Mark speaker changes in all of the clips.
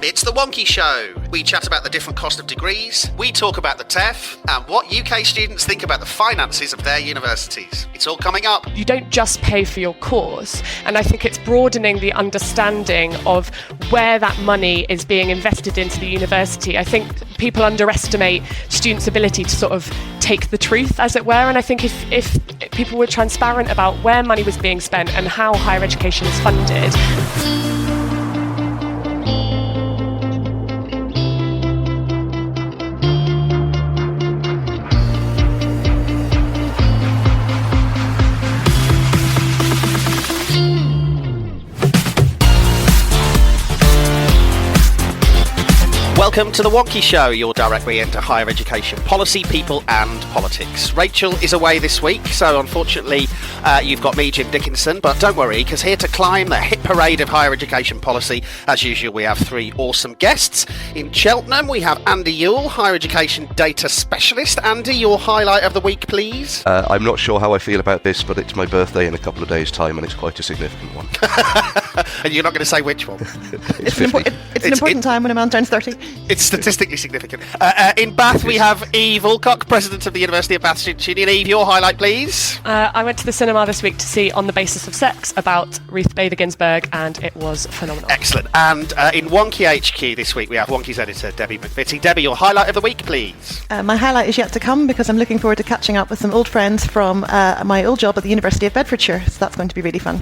Speaker 1: It's the Wonkhe Show. We chat about the different cost of degrees, we talk about the TEF, and what UK students think about the finances of their universities. It's all coming up.
Speaker 2: You don't just pay for your course, and I think it's broadening the understanding of where that money is being invested into the university. I think people underestimate students' ability to sort of take the truth, as it were, and I think if people were transparent about where money was being spent and how higher education is funded.
Speaker 1: Welcome to the Wonkhe Show, your directly into higher education policy, people and politics. Rachel is away this week, so unfortunately you've got me, Jim Dickinson, but don't worry, because here to climb the hit parade of higher education policy, as usual, we have three awesome guests. In Cheltenham, we have Andy Youell, higher education data specialist. Andy, your highlight of the week, please.
Speaker 3: I'm not sure how I feel about this, but it's my birthday in a couple of days' time, and it's quite a significant one.
Speaker 1: And you're not going to say which one?
Speaker 4: It's an important time when a man turns 30.
Speaker 1: It's statistically significant. In Bath, we have Eve Alcock, President of the University of Bath Students' Union. Eve, your highlight, please.
Speaker 2: I went to the cinema this week to see On the Basis of Sex about Ruth Bader Ginsburg, and it was phenomenal.
Speaker 1: Excellent. And in Wonkhe HQ this week, we have Wonkhe's editor, Debbie McVitty. Debbie, your highlight of the week, please.
Speaker 4: My highlight is yet to come because I'm looking forward to catching up with some old friends from my old job at the University of Bedfordshire, so that's going to be really fun.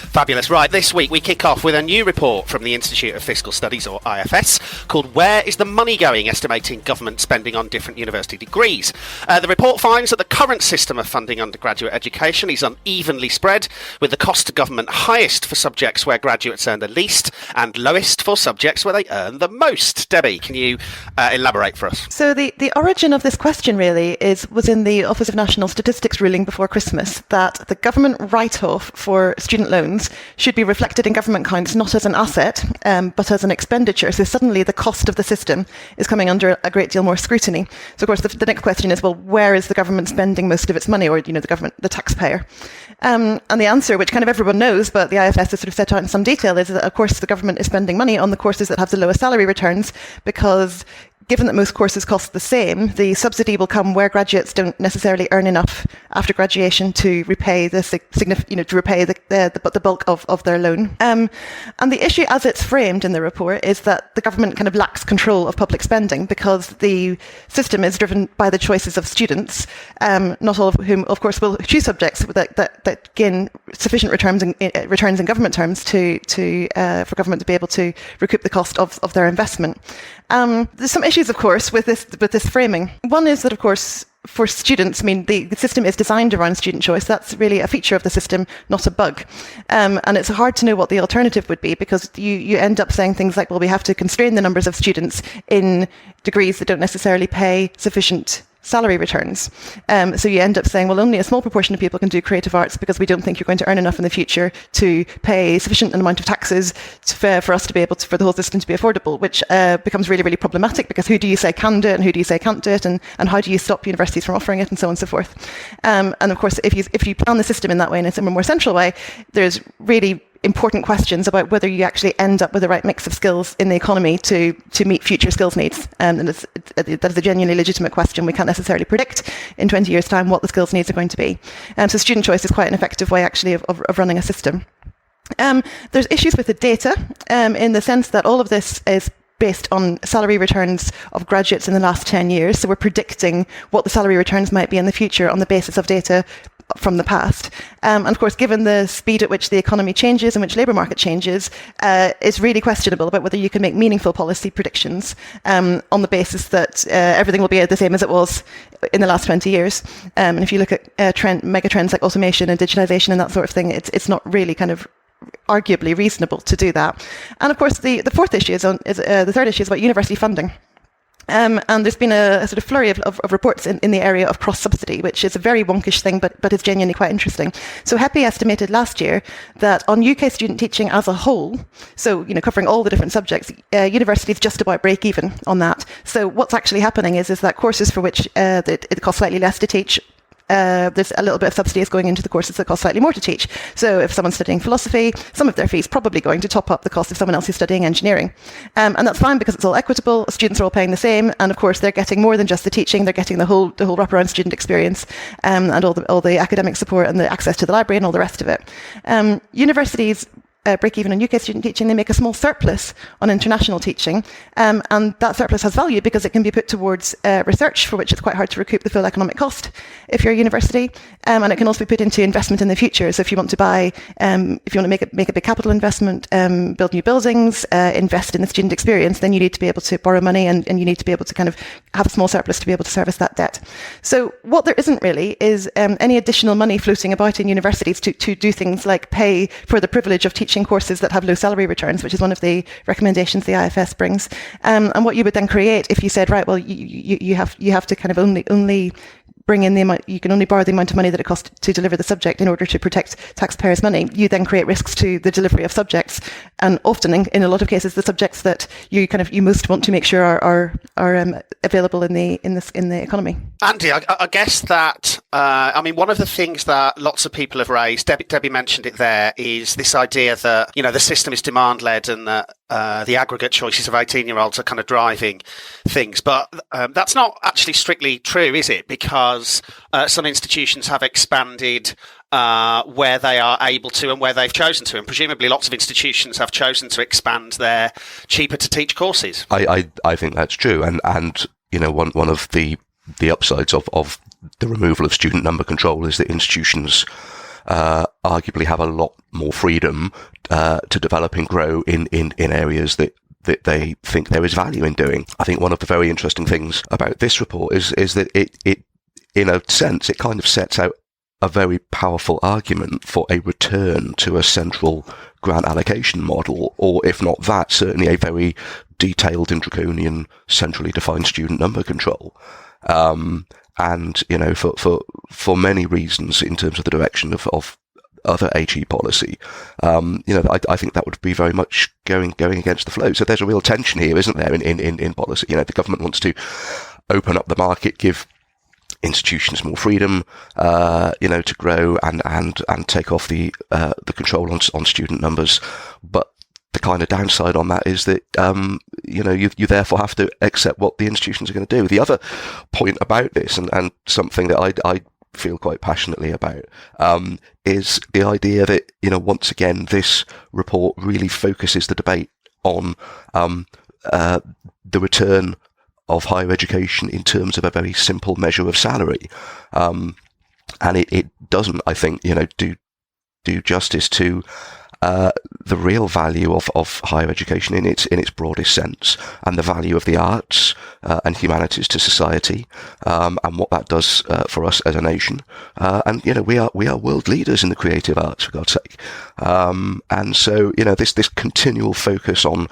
Speaker 1: Fabulous. Right, this week we kick off with a new report from the Institute of Fiscal Studies, or IFS, called Where is the Money Going? Estimating Government Spending on Different University Degrees. The report finds that the current system of funding undergraduate education is unevenly spread, with the cost to government highest for subjects where graduates earn the least and lowest for subjects where they earn the most. Debbie, can you elaborate for us?
Speaker 4: So the origin of this question really was in the Office of National Statistics ruling before Christmas that the government write-off for student loans should be reflected in government accounts not as an asset but as an expenditure. So suddenly the cost of the system is coming under a great deal more scrutiny. So of course the next question is, well, where is the government spending most of its money, or the taxpayer? And the answer, which kind of everyone knows, but the IFS has sort of set out in some detail, is that of course the government is spending money on the courses that have the lowest salary returns, because given that most courses cost the same, the subsidy will come where graduates don't necessarily earn enough after graduation to repay the bulk of their loan. And the issue, as it's framed in the report, is that the government kind of lacks control of public spending because the system is driven by the choices of students, not all of whom, of course, will choose subjects that gain sufficient returns in government terms for government to be able to recoup the cost of their investment. There's some issues, of course, with this framing. One is that, of course, for students, I mean, the system is designed around student choice. That's really a feature of the system, not a bug. And it's hard to know what the alternative would be, because you end up saying things like, well, we have to constrain the numbers of students in degrees that don't necessarily pay sufficient salary returns. So you end up saying, well, only a small proportion of people can do creative arts because we don't think you're going to earn enough in the future to pay sufficient amount of taxes for us to be able to, for the whole system to be affordable, which becomes really, really problematic, because who do you say can do it and who do you say can't do it, and how do you stop universities from offering it, and so on and so forth. And of course, if you plan the system in that way, in a more central way, there's really important questions about whether you actually end up with the right mix of skills in the economy to meet future skills needs. And that is a genuinely legitimate question. We can't necessarily predict in 20 years' time what the skills needs are going to be. So student choice is quite an effective way, actually, of running a system. There's issues with the data in the sense that all of this is based on salary returns of graduates in the last 10 years. So we're predicting what the salary returns might be in the future on the basis of data from the past. And of course, given the speed at which the economy changes and which labour market changes, it's really questionable about whether you can make meaningful policy predictions on the basis that everything will be the same as it was in the last 20 years. And if you look at mega trends like automation and digitalisation and that sort of thing, it's not really kind of arguably reasonable to do that. And of course, the third issue is about university funding. And there's been a sort of flurry of reports in the area of cross-subsidy, which is a very wonkish thing, but it's genuinely quite interesting. So HEPI estimated last year that on UK student teaching as a whole, so covering all the different subjects, universities just about break even on that. So what's actually happening is that courses for which it costs slightly less to teach there's a little bit of subsidies going into the courses that cost slightly more to teach. So if someone's studying philosophy, some of their fees probably going to top up the cost of someone else who's studying engineering. And that's fine because it's all equitable. Students are all paying the same. And of course, they're getting more than just the teaching. They're getting the whole wraparound student experience, and all the academic support and the access to the library and all the rest of it. Universities break even on UK student teaching. They make a small surplus on international teaching, and that surplus has value because it can be put towards research, for which it's quite hard to recoup the full economic cost if you're a university, and it can also be put into investment in the future. So if you want to buy, if you want to make a big capital investment, build new buildings, invest in the student experience, then you need to be able to borrow money, and you need to be able to kind of have a small surplus to be able to service that debt. So what there isn't really is any additional money floating about in universities to do things like pay for the privilege of teaching courses that have low salary returns, which is one of the recommendations the IFS brings. And what you would then create if you said, right, well, you have to kind of only bring in the amount, you can only borrow the amount of money that it costs to deliver the subject in order to protect taxpayers' money. You then create risks to the delivery of subjects, and often, in a lot of cases, the subjects that you most want to make sure are available in the economy.
Speaker 1: Andy, I guess that one of the things that lots of people have raised, Debbie mentioned it there, is this idea that the system is demand led and that the aggregate choices of 18-year-olds are kind of driving things, but that's not actually strictly true, is it? Because some institutions have expanded where they are able to and where they've chosen to, and presumably lots of institutions have chosen to expand their cheaper to teach courses.
Speaker 3: I think that's true, and one of the upsides of the removal of student number control is that institutions arguably have a lot more freedom to develop and grow in areas that they think there is value in doing. I think one of the very interesting things about this report is that it in a sense, it kind of sets out a very powerful argument for a return to a central grant allocation model, or if not that, certainly a very detailed and draconian centrally defined student number control. And, for many reasons in terms of the direction of other HE policy, I think that would be very much going against the flow. So there's a real tension here, isn't there, in policy? The government wants to open up the market, give institutions more freedom, to grow and take off the control on student numbers. But the kind of downside on that is that, you therefore have to accept what the institutions are going to do. The other point about this, and something that I feel quite passionately about, is the idea that, once again, this report really focuses the debate on the return of higher education in terms of a very simple measure of salary. And it doesn't, I think, do justice to the real value of higher education in its broadest sense, and the value of the arts and humanities to society, and what that does for us as a nation. And we are world leaders in the creative arts, for God's sake. And so this continual focus on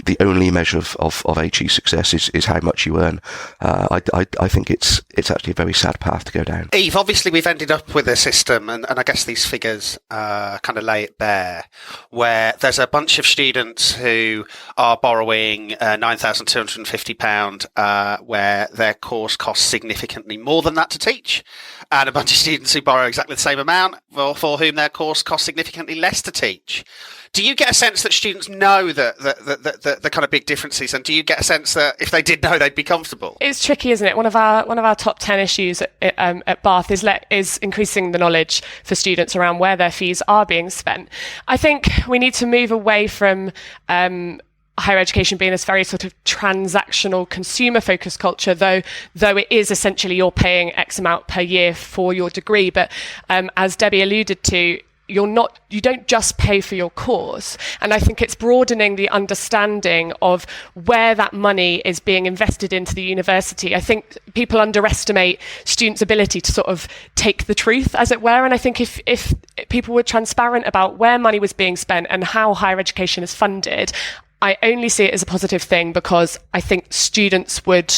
Speaker 3: the only measure of HE success is how much you earn. I think it's actually a very sad path to go down.
Speaker 1: Eve, obviously we've ended up with a system, and I guess these figures kind of lay it bare, where there's a bunch of students who are borrowing £9,250, where their course costs significantly more than that to teach, and a bunch of students who borrow exactly the same amount for whom their course costs significantly less to teach. Do you get a sense that students know the kind of big differences, and do you get a sense that if they did know, they'd be comfortable?
Speaker 2: It's tricky, isn't it? One of our top 10 issues at Bath is increasing the knowledge for students around where their fees are being spent. I think we need to move away from higher education being this very sort of transactional, consumer-focused culture, though it is essentially you're paying X amount per year for your degree. But as Debbie alluded to, you don't just pay for your course. And I think it's broadening the understanding of where that money is being invested into the university. I think people underestimate students' ability to sort of take the truth, as it were. And I think if people were transparent about where money was being spent and how higher education is funded, I only see it as a positive thing, because I think students would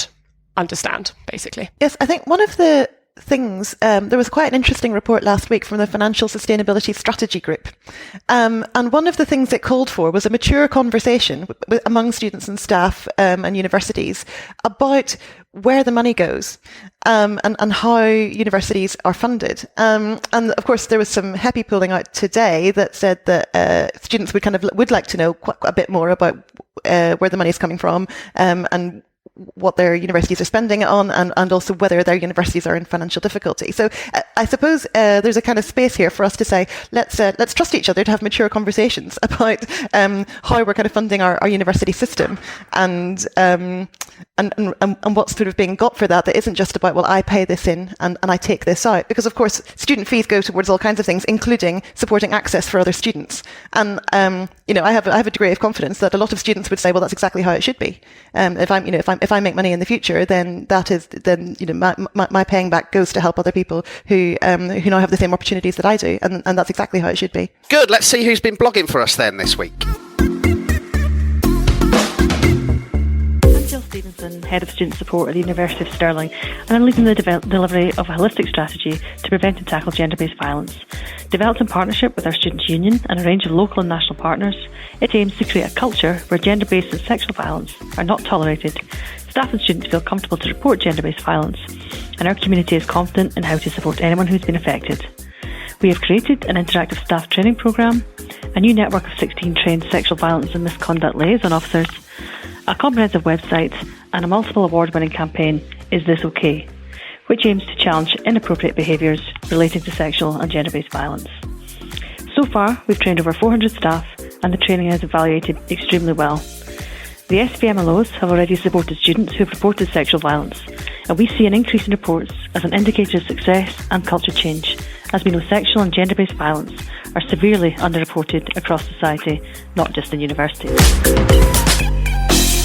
Speaker 2: understand, basically.
Speaker 4: Yes, I think one of the things, there was quite an interesting report last week from the Financial Sustainability Strategy Group. And one of the things it called for was a mature conversation among students and staff and universities about where the money goes and how universities are funded. And of course, there was some HEPI polling out today that said that students would like to know quite a bit more about where the money is coming from and what their universities are spending it on, and also whether their universities are in financial difficulty. So I suppose there's a kind of space here for us to say, let's trust each other to have mature conversations about how we're kind of funding our university system and what's sort of being got for that isn't just about, well, I pay this in and I take this out. Because of course, student fees go towards all kinds of things, including supporting access for other students. And I have a degree of confidence that a lot of students would say, well, that's exactly how it should be. If I make money in the future, then my paying back goes to help other people who now have the same opportunities that I do, and that's exactly how it should be.
Speaker 1: Good. Let's see who's been blogging for us then this week.
Speaker 5: Stevenson, Head of Student Support at the University of Stirling, and I'm leading the delivery of a holistic strategy to prevent and tackle gender-based violence. Developed in partnership with our Students' Union and a range of local and national partners, it aims to create a culture where gender-based and sexual violence are not tolerated. Staff and students feel comfortable to report gender-based violence, and our community is confident in how to support anyone who's been affected. We have created an interactive staff training programme, a new network of 16 trained sexual violence and misconduct liaison officers, a comprehensive website, and a multiple award-winning campaign, Is This OK?, which aims to challenge inappropriate behaviours relating to sexual and gender-based violence. So far, we've trained over 400 staff, and the training is evaluated extremely well. The SPMLOs have already supported students who have reported sexual violence, and we see an increase in reports as an indicator of success and culture change, as we know sexual and gender-based violence are severely underreported across society, not just in universities.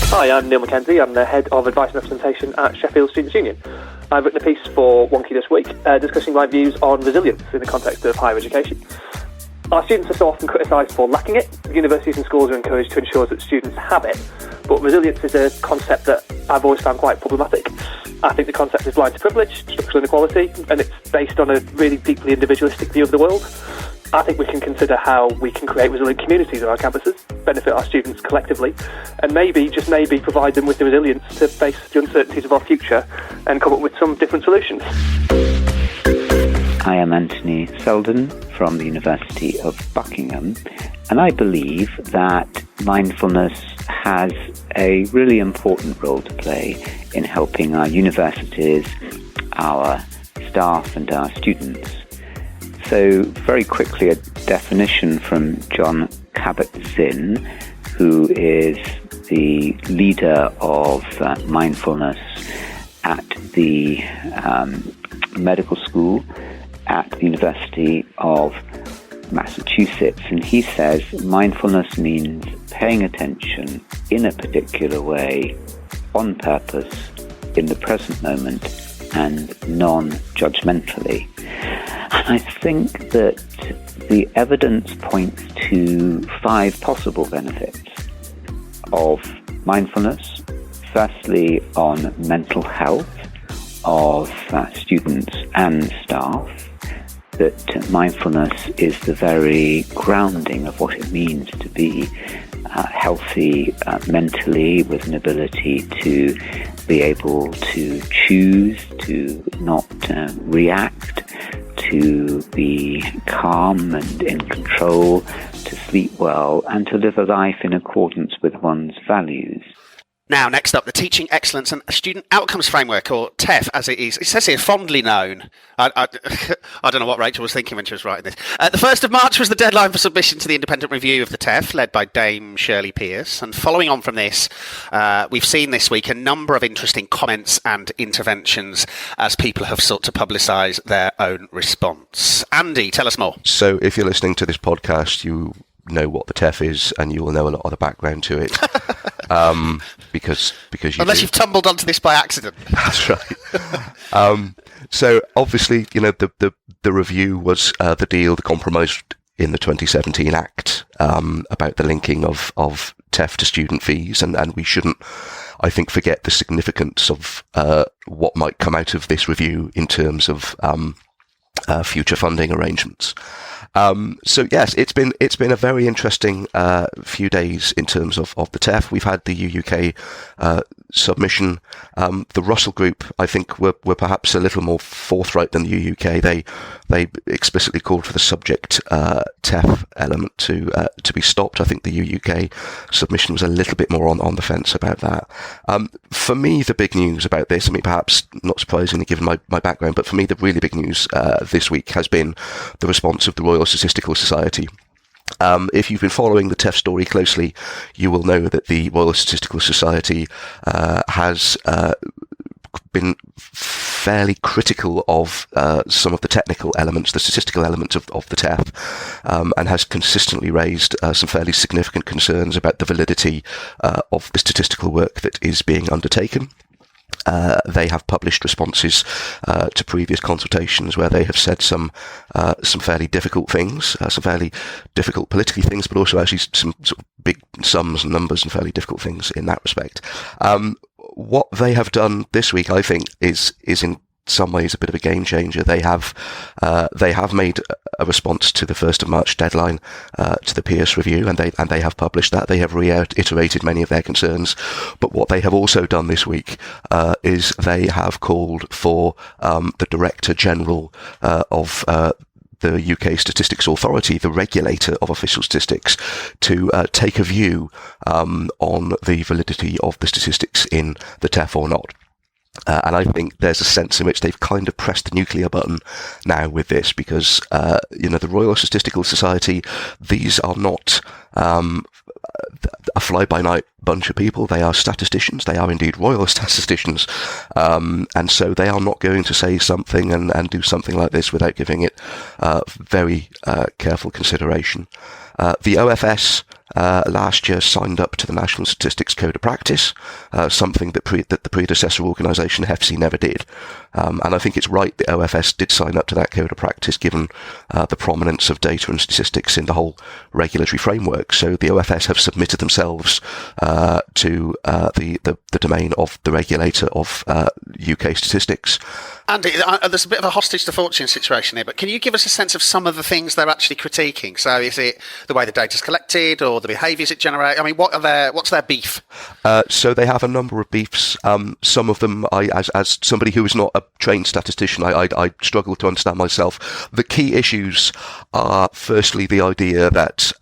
Speaker 6: Hi, I'm Neil Mackenzie. I'm the Head of Advice and Representation at Sheffield Students' Union. I've written a piece for Wonkhe this week discussing my views on resilience in the context of higher education. Our students are so often criticised for lacking it. Universities and schools are encouraged to ensure that students have it, but resilience is a concept that I've always found quite problematic. I think the concept is blind to privilege, structural inequality, and it's based on a really deeply individualistic view of the world. I think we can consider how we can create resilient communities on our campuses, benefit our students collectively, and maybe, just maybe, provide them with the resilience to face the uncertainties of our future and come up with some different solutions.
Speaker 7: I am Anthony Selden from the University of Buckingham, and I believe that mindfulness has a really important role to play in helping our universities, our staff and our students. So very quickly, a definition from John Kabat-Zinn, who is the leader of mindfulness at the medical school at the University of Massachusetts. And he says mindfulness means paying attention in a particular way, on purpose, in the present moment, and non-judgmentally. And I think that the evidence points to 5 possible benefits of mindfulness. Firstly, on mental health of students and staff, that mindfulness is the very grounding of what it means to be healthy mentally, with an ability to be able to choose, to not react, to be calm and in control, to sleep well, and to live a life in accordance with one's values.
Speaker 1: Now, next up, the Teaching Excellence and Student Outcomes Framework, or TEF, as it is. It says here, fondly known. I don't know what Rachel was thinking when she was writing this. The 1st of March was the deadline for submission to the independent review of the TEF, led by Dame Shirley Pearce. And following on from this, we've seen this week a number of interesting comments and interventions as people have sought to publicise their own response. Andy, tell us more.
Speaker 3: So if you're listening to this podcast, you know what the TEF is, and you will know a lot of the background to it. Because you
Speaker 1: unless you've tumbled onto this by accident.
Speaker 3: That's right. So obviously, the review was the deal, the compromise in the 2017 Act about the linking of TEF to student fees, and we shouldn't. I think, forget the significance of what might come out of this review in terms of future funding arrangements. So yes, it's been a very interesting few days in terms of the TEF. We've had the UUK submission. The Russell Group, I think, were perhaps a little more forthright than the UUK. They explicitly called for the subject TEF element to be stopped. I think the UUK submission was a little bit more on the fence about that. For me, the big news about this, I mean, perhaps not surprisingly given my background, but for me, the really big news this week has been the response of the Royal Statistical Society. If you've been following the TEF story closely, you will know that the Royal Statistical Society has been fairly critical of some of the technical elements, the statistical elements of the TEF, and has consistently raised some fairly significant concerns about the validity of the statistical work that is being undertaken. They have published responses to previous consultations where they have said some fairly difficult things, some fairly difficult politically things, but also actually some sort of big sums and numbers and fairly difficult things in that respect. What they have done this week, I think, is in some ways a bit of a game changer. They have made a response to the 1st of March deadline to the Pierce review, and they have published that. They have reiterated many of their concerns, but what they have also done this week is they have called for the Director General of the UK Statistics Authority, the regulator of official statistics, to take a view on the validity of the statistics in the TEF or not. And I think there's a sense in which they've kind of pressed the nuclear button now with this, because, the Royal Statistical Society, these are not a fly-by-night bunch of people. They are statisticians. They are indeed royal statisticians. And so they are not going to say something and do something like this without giving it very careful consideration. The OFS last year signed up to the National Statistics Code of Practice, something that the predecessor organisation HEFSI never did. And I think it's right the OFS did sign up to that Code of Practice, given the prominence of data and statistics in the whole regulatory framework. So the OFS have submitted themselves to the domain of the regulator of UK statistics.
Speaker 1: Andy, there's a bit of a hostage to fortune situation here, but can you give us a sense of some of the things they're actually critiquing? So is it the way the data's collected or the behaviours it generates? I mean, what's their beef?
Speaker 3: So they have a number of beefs. Some of them, as somebody who is not a trained statistician, I struggle to understand myself. The key issues are, firstly, the idea that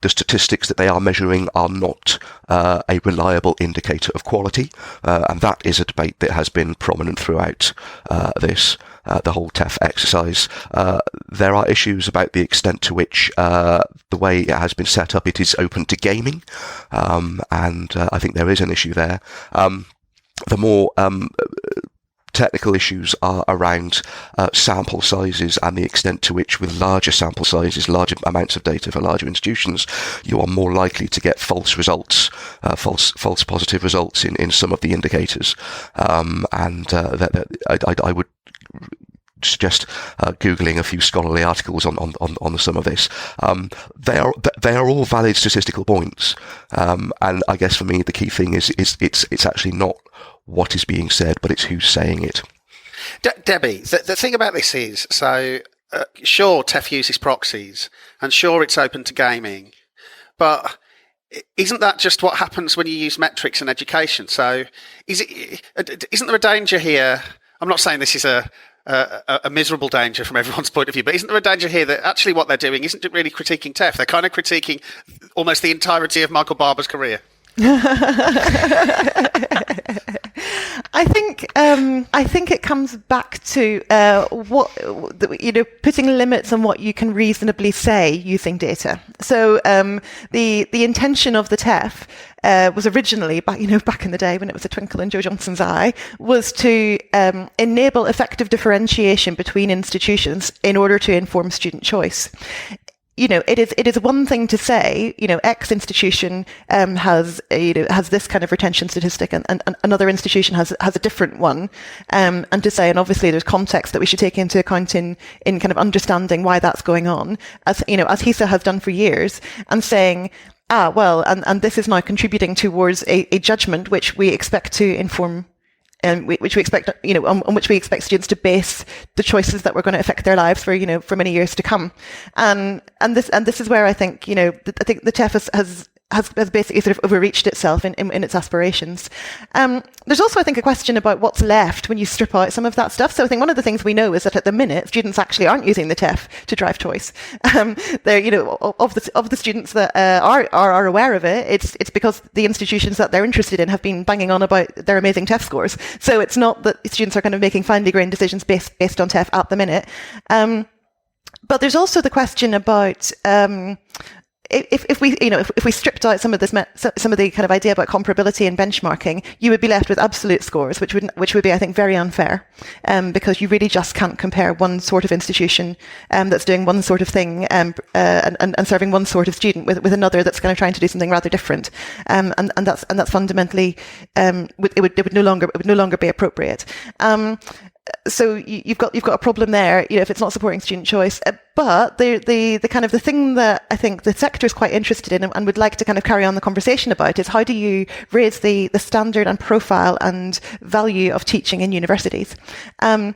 Speaker 3: the statistics that they are measuring are not a reliable indicator of quality, and that is a debate that has been prominent throughout the whole TEF exercise. There are issues about the extent to which the way it has been set up, it is open to gaming, and I think there is an issue there. The more technical issues are around sample sizes and the extent to which, with larger sample sizes, larger amounts of data for larger institutions, you are more likely to get false results, false positive results in some of the indicators. I would suggest googling a few scholarly articles on some of this. They are all valid statistical points, and I guess for me the key thing is it's actually not what is being said, but it's who's saying it.
Speaker 1: Debbie, the thing about this is, sure, TEF uses proxies, and sure, it's open to gaming, but isn't that just what happens when you use metrics in education? So isn't there a danger here? I'm not saying this is a miserable danger from everyone's point of view, but isn't there a danger here that actually what they're doing isn't really critiquing TEF? They're kind of critiquing almost the entirety of Michael Barber's career.
Speaker 4: I think it comes back to putting limits on what you can reasonably say using data. So the intention of the TEF was originally back in the day when it was a twinkle in Joe Johnson's eye, was to enable effective differentiation between institutions in order to inform student choice. It is one thing to say, X institution has this kind of retention statistic, and another institution has a different one, and to say, and obviously there's context that we should take into account in kind of understanding why that's going on, as HESA has done for years, and saying, and this is now contributing towards a judgment which we expect to inform, and which we expect, on which we expect students to base the choices that were going to affect their lives for many years to come. And this is where I think, I think the TEF has basically sort of overreached itself in its aspirations. There's also, I think, a question about what's left when you strip out some of that stuff. So I think one of the things we know is that at the minute, students actually aren't using the TEF to drive choice. They're, of the students that are aware of it, it's because the institutions that they're interested in have been banging on about their amazing TEF scores. So it's not that students are kind of making finely grained decisions based on TEF at the minute. But there's also the question about if we stripped out some of the kind of idea about comparability and benchmarking, you would be left with absolute scores, which would be, I think, very unfair, because you really just can't compare one sort of institution that's doing one sort of thing and serving one sort of student with another that's kind of trying to do something rather different, and that's fundamentally it would no longer be appropriate. So you've got a problem there, if it's not supporting student choice. But the kind of the thing that I think the sector is quite interested in and would like to kind of carry on the conversation about is how do you raise the standard and profile and value of teaching in universities. And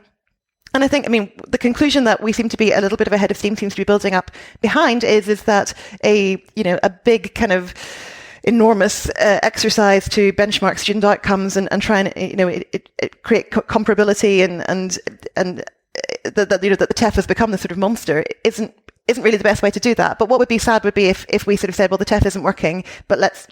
Speaker 4: I think, the conclusion that we seem to be a little bit of a head of steam seems to be building up behind is that a big kind of enormous exercise to benchmark student outcomes and try and create comparability and that the TEF has become this sort of monster isn't really the best way to do that. But what would be sad would be if we sort of said, well, the TEF isn't working, but let's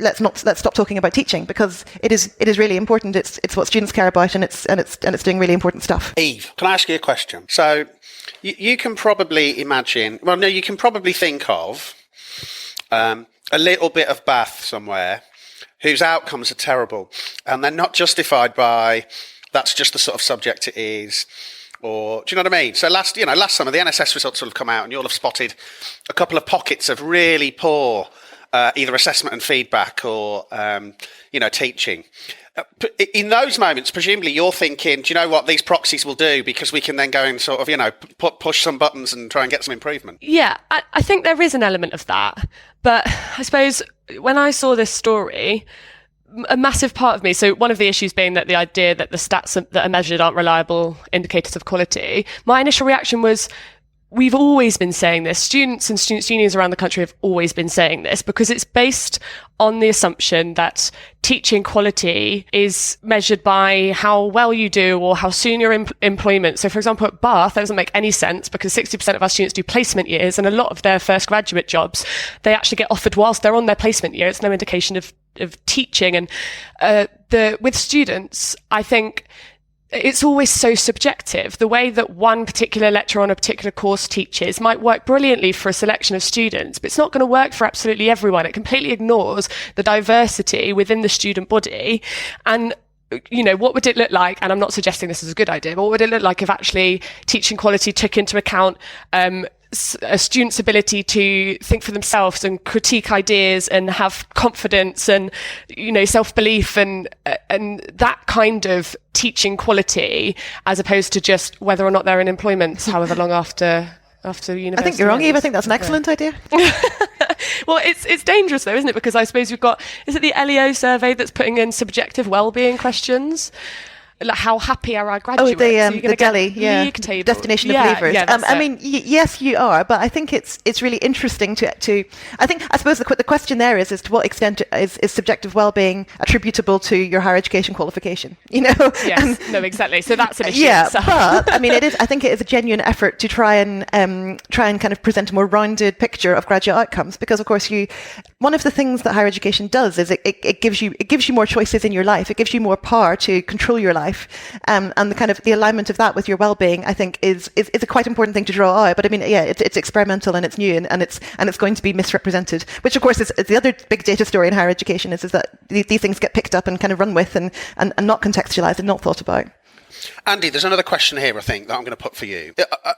Speaker 4: stop talking about teaching, because it is really important. It's what students care about, and it's doing really important stuff.
Speaker 1: Eve, can I ask you a question? So you can probably imagine. Well, no, you can probably think of a little bit of Bath somewhere whose outcomes are terrible, and they're not justified by that's just the sort of subject it is, or do you know what I mean? So last summer the NSS results will have come out, and you'll have spotted a couple of pockets of really poor either assessment and feedback or teaching. In those moments, presumably you're thinking, do you know what these proxies will do? Because we can then go and sort of, push some buttons and try and get some improvement.
Speaker 2: Yeah, I think there is an element of that. But I suppose when I saw this story, a massive part of me, so one of the issues being that the idea that the stats that are measured aren't reliable indicators of quality, my initial reaction was, we've always been saying this. Students and students' unions around the country have always been saying this, because it's based on the assumption that teaching quality is measured by how well you do or how soon you're in employment. So, for example, at Bath, that doesn't make any sense, because 60% of our students do placement years, and a lot of their first graduate jobs, they actually get offered whilst they're on their placement year. It's no indication of teaching. And with students, I think it's always so subjective. The way that one particular lecturer on a particular course teaches might work brilliantly for a selection of students, but it's not going to work for absolutely everyone. It completely ignores the diversity within the student body. And what would it look like? And I'm not suggesting this is a good idea, but what would it look like if actually teaching quality took into account a student's ability to think for themselves and critique ideas and have confidence and self-belief and that kind of teaching quality, as opposed to just whether or not they're in employment however long after university. I
Speaker 4: think you're wrong, Eve. I think that's an excellent idea.
Speaker 2: Well, it's dangerous though, isn't it? Because I suppose is it the LEO survey that's putting in subjective well-being questions? Like, how happy are our graduates?
Speaker 4: The Delhi, destination of leavers. Yes, you are, but I think it's really interesting to. I suppose the question there is to what extent is subjective well-being attributable to your higher education qualification?
Speaker 2: Yes, exactly. So that's an issue.
Speaker 4: Yeah, but it is. I think it is a genuine effort to try and kind of present a more rounded picture of graduate outcomes, because of course one of the things that higher education does is it gives you more choices in your life. It gives you more power to control your life. And the kind of the alignment of that with your well-being, I think, is a quite important thing to draw out. But it's experimental and it's new and it's going to be misrepresented. Which, of course, is the other big data story in higher education is that these things get picked up and kind of run with and not contextualised and not thought about.
Speaker 1: Andy, there's another question here, I think, that I'm going to put for you.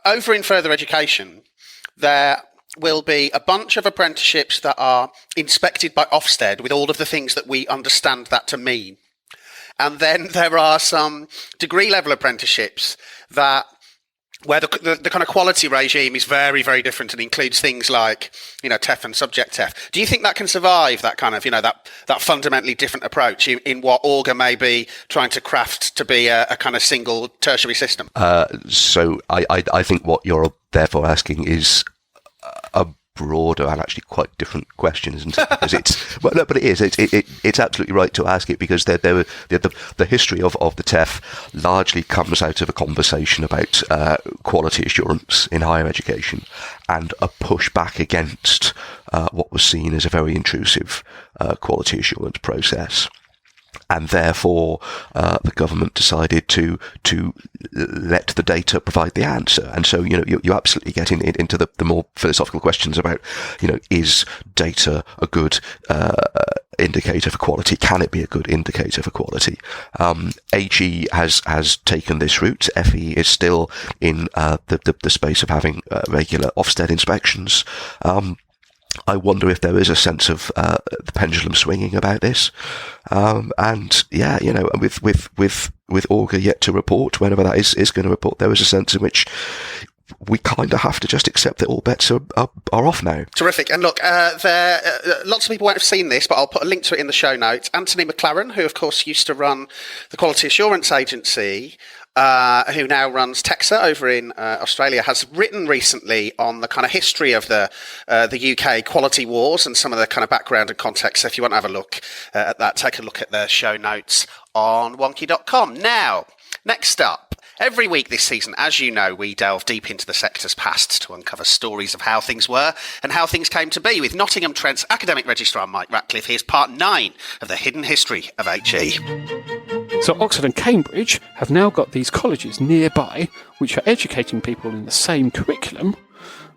Speaker 1: Over in further education, there will be a bunch of apprenticeships that are inspected by Ofsted with all of the things that we understand that to mean. And then there are some degree level apprenticeships that where the kind of quality regime is very, very different and includes things like, TEF and subject TEF. Do you think that can survive that kind of, that fundamentally different approach in what Auger may be trying to craft to be a kind of single tertiary system?
Speaker 3: So I think what you're therefore asking is a broader and actually quite different question, isn't it? Because but it is. It's absolutely right to ask it, because the history of the TEF largely comes out of a conversation about quality assurance in higher education and a pushback against what was seen as a very intrusive quality assurance process. And therefore, the government decided to let the data provide the answer. And so, you absolutely get into the more philosophical questions about, is data a good indicator for quality? Can it be a good indicator for quality? AG has taken this route. FE is still in the space of having regular Ofsted inspections. I wonder if there is a sense of the pendulum swinging about this, and yeah, with Auger yet to report, whenever that is going to report, there is a sense in which we kind of have to just accept that all bets are off now.
Speaker 1: Terrific. And look, lots of people won't have seen this, but I'll put a link to it in the show notes. Anthony McLaren, who of course used to run the Quality Assurance Agency, who now runs TEXA over in Australia, has written recently on the kind of history of the UK quality wars and some of the kind of background and context. So if you want to have a look at that, take a look at the show notes on Wonkhe.com. Now, next up, every week this season, as you know, we delve deep into the sector's past to uncover stories of how things were and how things came to be. With Nottingham Trent's academic registrar Mike Ratcliffe, here's part 9 of the hidden history of HE.
Speaker 8: So Oxford and Cambridge have now got these colleges nearby which are educating people in the same curriculum,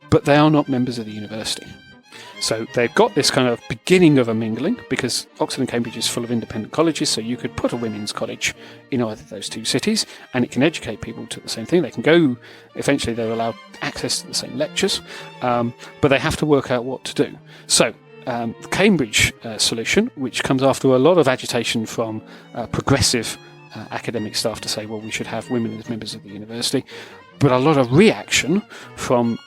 Speaker 8: but they are not members of the university. So they've got this kind of beginning of a mingling, because Oxford and Cambridge is full of independent colleges, so you could put a women's college in either of those two cities and it can educate people to the same thing. They can go, eventually they're allowed access to the same lectures, but they have to work out what to do. So the Cambridge solution, which comes after a lot of agitation from progressive academic staff to say, well, we should have women as members of the university, but a lot of reaction from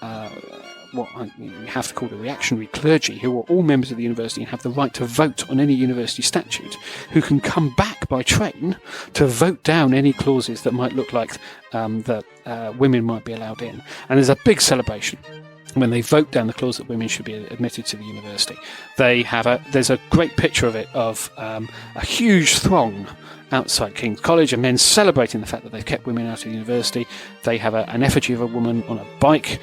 Speaker 8: what we have to call the reactionary clergy, who are all members of the university and have the right to vote on any university statute, who can come back by train to vote down any clauses that might look like that women might be allowed in. And there's a big celebration when they vote down the clause that women should be admitted to the university. There's a great picture of it, of a huge throng outside King's College, and men celebrating the fact that they've kept women out of the university. They have an effigy of a woman on a bike.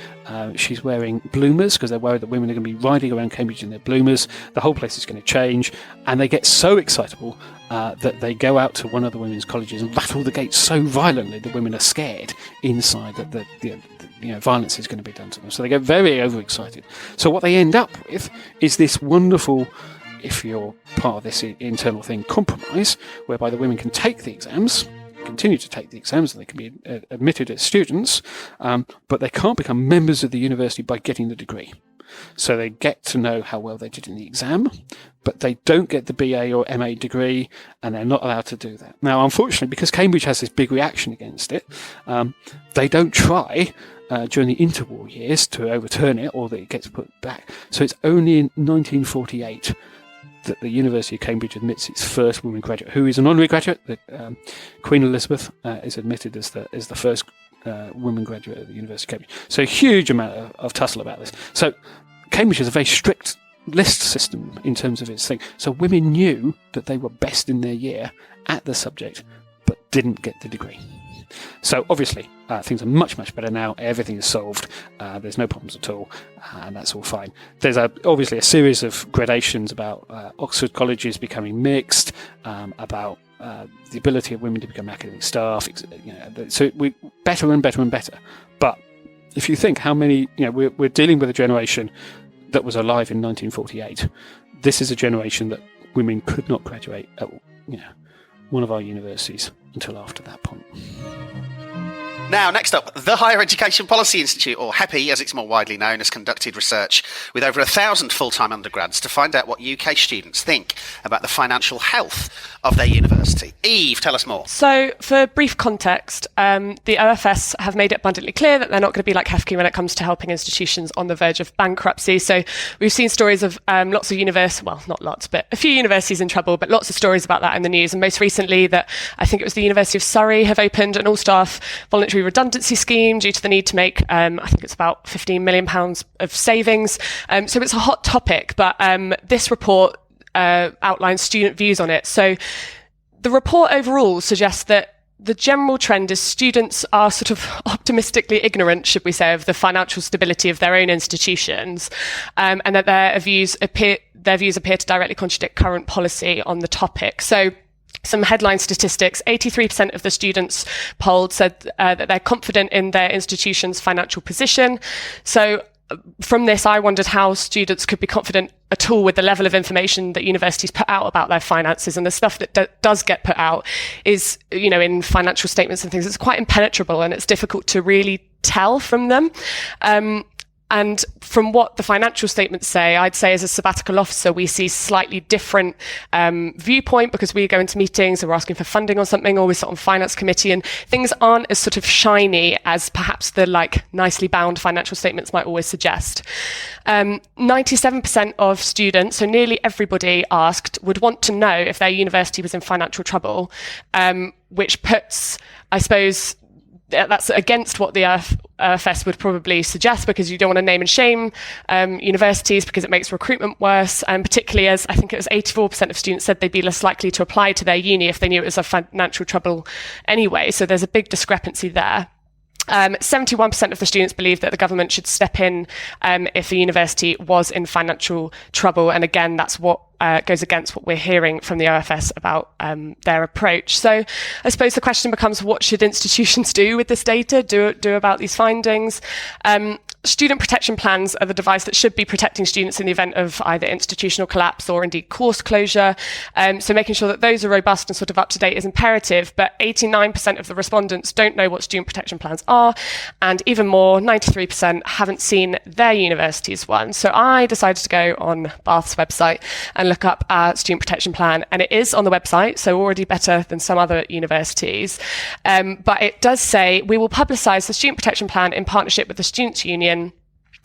Speaker 8: She's wearing bloomers because they're worried that women are going to be riding around Cambridge in their bloomers. The whole place is going to change, and they get so excitable that they go out to one of the women's colleges and rattle the gates so violently that women are scared inside that the violence is going to be done to them. So they get very overexcited. So what they end up with is this wonderful, if you're part of this internal thing, compromise, whereby the women can take the exams, continue to take the exams, and they can be admitted as students, but they can't become members of the university by getting the degree. So they get to know how well they did in the exam, but they don't get the BA or MA degree, and they're not allowed to do that. Now, unfortunately, because Cambridge has this big reaction against it, they don't try during the interwar years to overturn it, or that it gets put back. So it's only in 1948 that the University of Cambridge admits its first woman graduate, who is an honorary graduate. That Queen Elizabeth is admitted as the first woman graduate of the University of Cambridge. So a huge amount of tussle about this. So Cambridge has a very strict list system in terms of its thing. So women knew that they were best in their year at the subject, but didn't get the degree. So obviously things are much, much better now. Everything is solved. There's no problems at all, and that's all fine. There's obviously a series of gradations about Oxford colleges becoming mixed, about the ability of women to become academic staff. So we better and better and better. But if you think how many, we're dealing with a generation that was alive in 1948. This is a generation that women could not graduate at one of our universities until after that point.
Speaker 1: Now, next up, the Higher Education Policy Institute, or HEPI as it's more widely known, has conducted research with over 1,000 full-time undergrads to find out what UK students think about the financial health of their university. Eve, tell us more.
Speaker 2: So, for brief context, the OFS have made it abundantly clear that they're not going to be like HEPI when it comes to helping institutions on the verge of bankruptcy. So, we've seen stories of lots of universities, well, not lots, but a few universities in trouble, but lots of stories about that in the news. And most recently, that I think it was the University of Surrey have opened an all-staff voluntary redundancy scheme due to the need to make, I think it's about £15 million of savings. So it's a hot topic, but this report outlines student views on it. So the report overall suggests that the general trend is students are sort of optimistically ignorant, should we say, of the financial stability of their own institutions, and that their views appear to directly contradict current policy on the topic. So some headline statistics: 83% of the students polled said that they're confident in their institution's financial position. So from this, I wondered how students could be confident at all with the level of information that universities put out about their finances, and the stuff that does get put out is, in financial statements and things, it's quite impenetrable and it's difficult to really tell from them. And from what the financial statements say, I'd say as a sabbatical officer, we see slightly different viewpoint, because we go into meetings and we're asking for funding on something, or we sit on finance committee, and things aren't as sort of shiny as perhaps the nicely bound financial statements might always suggest. 97% of students, so nearly everybody asked, would want to know if their university was in financial trouble, which puts, I suppose, that's against what the OFS would probably suggest, because you don't want to name and shame universities, because it makes recruitment worse, and particularly as I think it was 84% of students said they'd be less likely to apply to their uni if they knew it was a financial trouble anyway. So there's a big discrepancy there. 71% of the students believe that the government should step in if a university was in financial trouble. And again, that's what goes against what we're hearing from the OFS about their approach. So I suppose the question becomes, what should institutions do with this data, do about these findings? Student protection plans are the device that should be protecting students in the event of either institutional collapse or indeed course closure. So making sure that those are robust and sort of up to date is imperative, but 89% of the respondents don't know what student protection plans are, and even more, 93% haven't seen their university's one. So I decided to go on Bath's website and look up our student protection plan, and it is on the website, so already better than some other universities. But it does say, we will publicise the student protection plan in partnership with the Students' Union,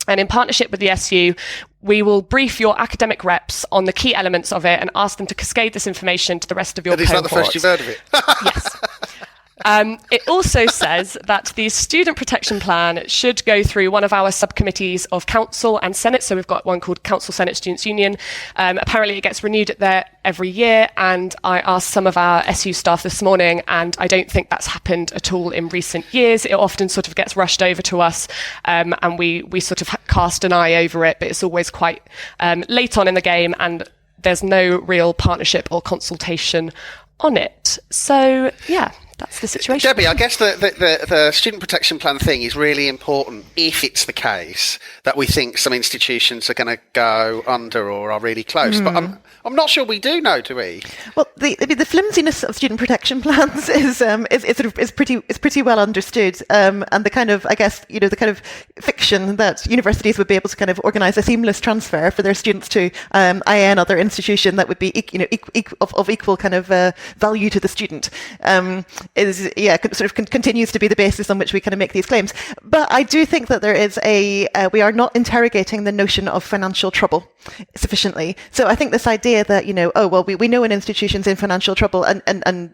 Speaker 2: and in partnership with the SU, we will brief your academic reps on the key elements of it and ask them to cascade this information to the rest of your cohort.
Speaker 1: Is that the first you've heard of it?
Speaker 2: Yes. It also says that the student protection plan should go through one of our subcommittees of Council and Senate. So we've got one called Council, Senate, Students' Union. Apparently it gets renewed there every year. And I asked some of our SU staff this morning, and I don't think that's happened at all in recent years. It often sort of gets rushed over to us, and we sort of cast an eye over it, but it's always quite late on in the game, and there's no real partnership or consultation on it. So, yeah. That's the situation.
Speaker 1: Debbie, I guess the student protection plan thing is really important if it's the case that we think some institutions are going to go under or are really close. But I'm not sure we do know, do we? Well,
Speaker 4: the flimsiness of student protection plans is pretty well understood, and the kind of, I guess, the kind of fiction that universities would be able to kind of organise a seamless transfer for their students to IN other institution that would be of equal kind of value to the student. Continues to be the basis on which we kind of make these claims. But I do think that there is we are not interrogating the notion of financial trouble sufficiently. So I think this idea that, we know an institution's in financial trouble and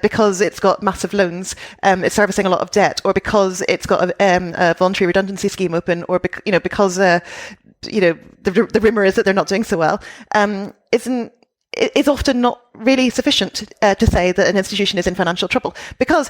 Speaker 4: because it's got massive loans, it's servicing a lot of debt, or because it's got a voluntary redundancy scheme open, or because the rumour is that they're not doing so well, is often not really sufficient to say that an institution is in financial trouble. Because,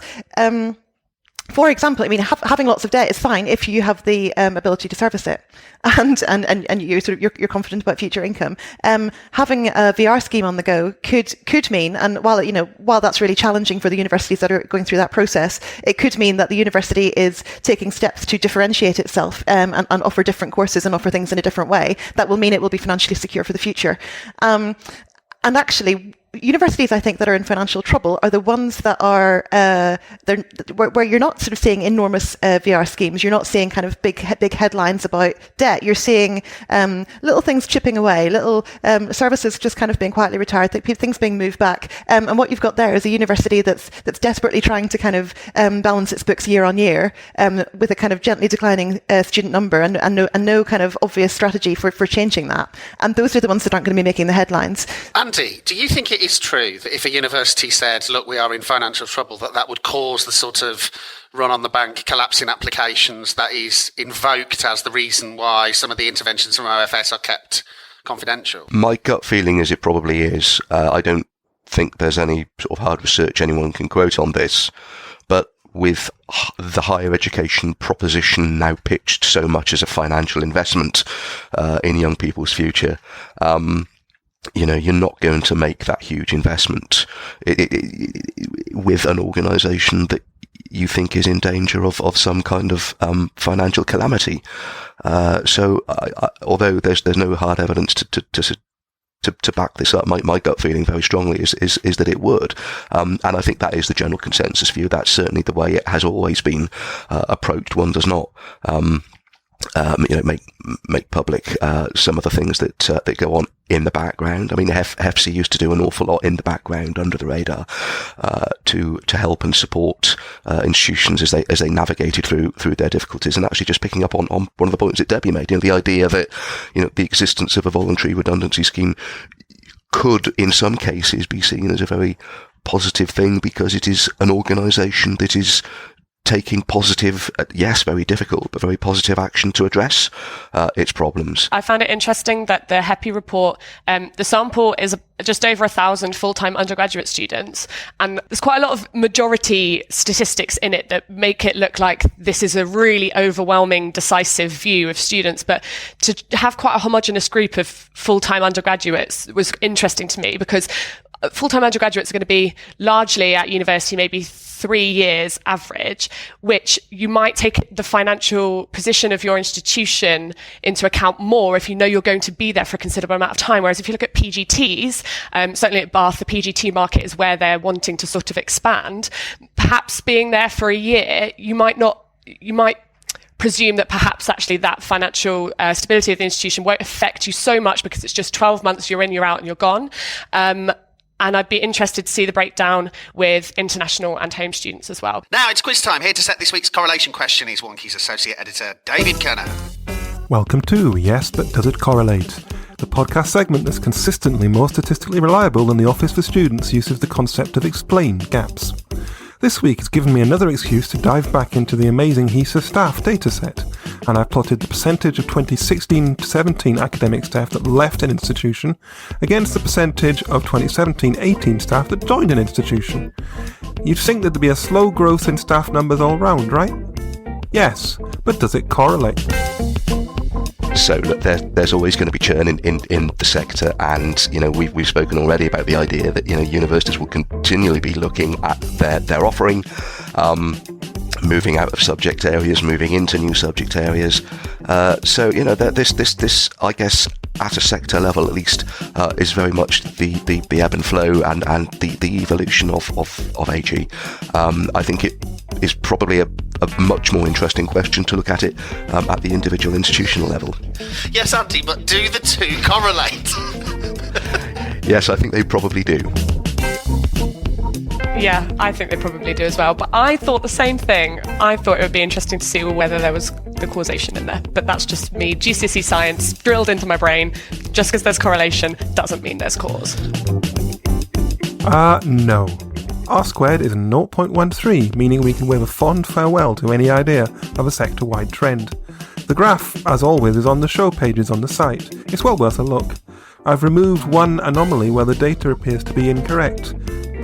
Speaker 4: for example, having lots of debt is fine if you have the ability to service it, and you're confident about future income. Having a VR scheme on the go could mean, and while that's really challenging for the universities that are going through that process, it could mean that the university is taking steps to differentiate itself and offer different courses and offer things in a different way. That will mean it will be financially secure for the future. And actually, universities, I think, that are in financial trouble are the ones that are where you're not sort of seeing enormous VR schemes. You're not seeing kind of big headlines about debt. You're seeing little things chipping away, little services just kind of being quietly retired, things being moved back. And what you've got there is a university that's desperately trying to kind of balance its books year on year with a kind of gently declining student number and no kind of obvious strategy for changing that. And those are the ones that aren't going to be making the headlines.
Speaker 1: Andy, do you think it is true that if a university said, look, we are in financial trouble, that would cause the sort of run on the bank collapse in applications that is invoked as the reason why some of the interventions from OFS are kept confidential?
Speaker 3: My gut feeling is it probably is. I don't think there's any sort of hard research anyone can quote on this, but with the higher education proposition now pitched so much as a financial investment in young people's future, you're not going to make that huge investment with an organisation that you think is in danger of some kind of financial calamity. So although there's no hard evidence to back this up, my gut feeling very strongly is that it would. And I think that is the general consensus view. That's certainly the way it has always been approached. One does not make public some of the things that go on in the background. I mean, HEFC used to do an awful lot in the background under the radar to help and support institutions as they navigated through their difficulties. And actually, just picking up on one of the points that Debbie made, the idea that the existence of a voluntary redundancy scheme could, in some cases, be seen as a very positive thing because it is an organisation that is taking positive, yes, very difficult, but very positive action to address its problems.
Speaker 2: I found it interesting that the HEPI report, the sample is just over 1,000 full-time undergraduate students, and there's quite a lot of majority statistics in it that make it look like this is a really overwhelming, decisive view of students. But to have quite a homogenous group of full-time undergraduates was interesting to me, because full-time undergraduates are going to be largely at university, maybe 3 years average, which you might take the financial position of your institution into account more if you know you're going to be there for a considerable amount of time. Whereas if you look at PGTs, certainly at Bath, the PGT market is where they're wanting to sort of expand. Perhaps being there for a year, you might presume that perhaps actually that financial stability of the institution won't affect you so much because it's just 12 months, you're in, you're out, and you're gone. And I'd be interested to see the breakdown with international and home students as well.
Speaker 1: Now it's quiz time. Here to set this week's correlation question is Wonkhe's Associate Editor, David Kerner.
Speaker 9: Welcome to Yes, But Does It Correlate? The podcast segment that's consistently more statistically reliable than the Office for Students' use of the concept of explained gaps. This week has given me another excuse to dive back into the amazing HESA staff dataset, and I've plotted the percentage of 2016-17 academic staff that left an institution against the percentage of 2017-18 staff that joined an institution. You'd think that there'd be a slow growth in staff numbers all round, right? Yes, but does it correlate?
Speaker 3: So look, there's always going to be churn in the sector, and we've spoken already about the idea that universities will continually be looking at their offering, moving out of subject areas, moving into new subject areas. So this I guess at a sector level at least is very much the ebb and flow and the evolution of AG. I think it is probably a much more interesting question to look at it at the individual institutional level.
Speaker 1: Yes, Andy, but do the two correlate?
Speaker 3: Yes, I think they probably do.
Speaker 2: Yeah, I think they probably do as well. But I thought the same thing. I thought it would be interesting to see whether there was the causation in there. But that's just me. GCSE science drilled into my brain. Just because there's correlation doesn't mean there's cause.
Speaker 9: No. R squared is 0.13, meaning we can wave a fond farewell to any idea of a sector-wide trend. The graph, as always, is on the show pages on the site. It's well worth a look. I've removed one anomaly where the data appears to be incorrect.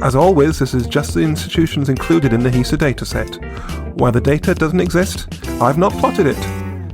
Speaker 9: As always, this is just the institutions included in the HESA dataset. Why the data doesn't exist? I've not plotted it.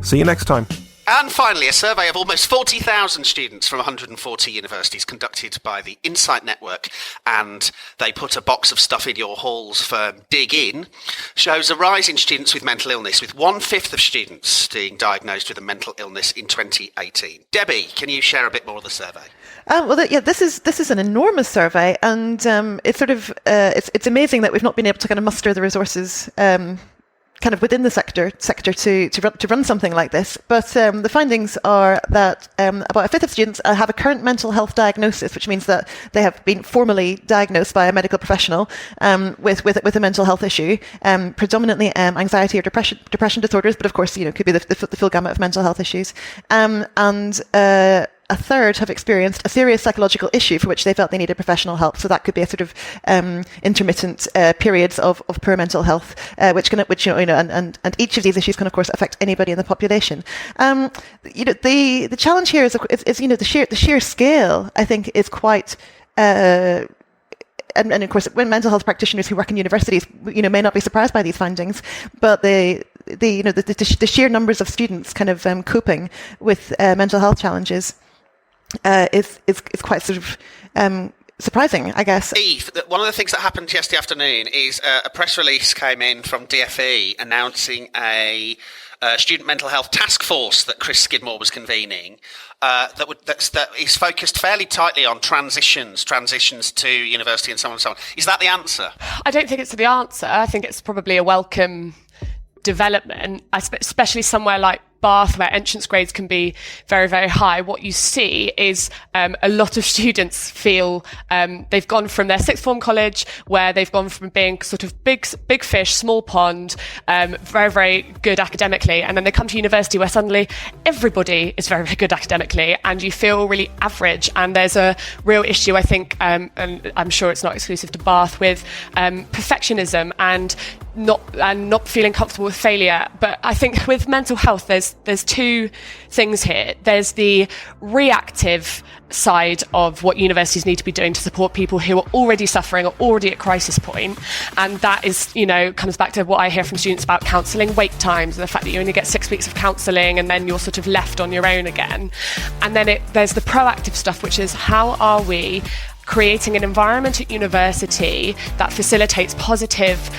Speaker 9: See you next time.
Speaker 1: And finally, a survey of almost 40,000 students from 140 universities conducted by the Insight Network, and they put a box of stuff in your halls for Dig In, shows a rise in students with mental illness, with 1/5 of students being diagnosed with a mental illness in 2018. Debbie, can you share a bit more of the survey?
Speaker 4: This is an enormous survey, and it's sort of it's amazing that we've not been able to kind of muster the resources kind of within the sector to run something like this. But the findings are that about 1/5 of students have a current mental health diagnosis, which means that they have been formally diagnosed by a medical professional with a mental health issue, predominantly anxiety or depression disorders, but of course, could be the full gamut of mental health issues. And 1/3 have experienced a serious psychological issue for which they felt they needed professional help. So that could be a sort of intermittent periods of poor mental health, and each of these issues can of course affect anybody in the population. The challenge here is the sheer scale. I think is quite. And of course, when mental health practitioners who work in universities, may not be surprised by these findings, but the sheer numbers of students kind of coping with mental health challenges is quite sort of surprising, I guess.
Speaker 1: Eve, one of the things that happened yesterday afternoon is a press release came in from DfE announcing a student mental health task force that Chris Skidmore was convening that is focused fairly tightly on transitions to university and so on and so on. Is that the answer?
Speaker 2: I don't think it's the answer. I think it's probably a welcome development, especially somewhere like Bath, where entrance grades can be very, very high. What you see is a lot of students feel they've gone from their sixth form college, where they've gone from being sort of big fish, small pond, very, very good academically, and then they come to university where suddenly everybody is very, very good academically, and you feel really average. And there's a real issue, I think, and I'm sure it's not exclusive to Bath, with perfectionism and not feeling comfortable with failure. But I think with mental health, there's two things here. There's the reactive side of what universities need to be doing to support people who are already suffering or already at crisis point, and that is, comes back to what I hear from students about counselling wait times and the fact that you only get 6 weeks of counselling and then you're sort of left on your own again. And then there's the proactive stuff, which is how are we creating an environment at university that facilitates positive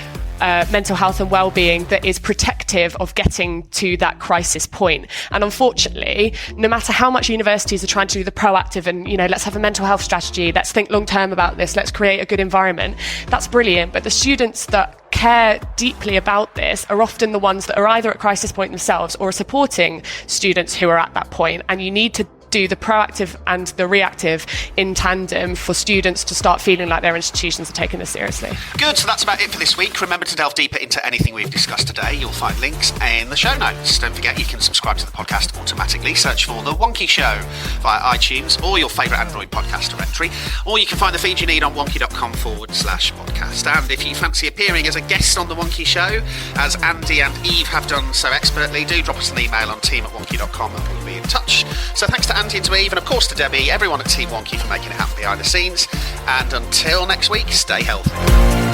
Speaker 2: mental health and well-being that is protective of getting to that crisis point. And unfortunately, no matter how much universities are trying to do the proactive and, let's have a mental health strategy, let's think long-term about this, let's create a good environment, that's brilliant. But the students that care deeply about this are often the ones that are either at crisis point themselves or are supporting students who are at that point. And you need to do the proactive and the reactive in tandem for students to start feeling like their institutions are taking this seriously.
Speaker 1: Good, so that's about it for this week. Remember to delve deeper into anything we've discussed today. You'll find links in the show notes. Don't forget you can subscribe to the podcast automatically. Search for The Wonkhe Show via iTunes or your favourite Android podcast directory. Or you can find the feed you need on wonkhe.com/podcast. And if you fancy appearing as a guest on The Wonkhe Show, as Andy and Eve have done so expertly, do drop us an email on team@wonkhe.com and we'll be in touch. So thanks to Andy and to Eve, and of course to Debbie, everyone at Team Wonkhe for making it happen behind the scenes. And until next week, stay healthy.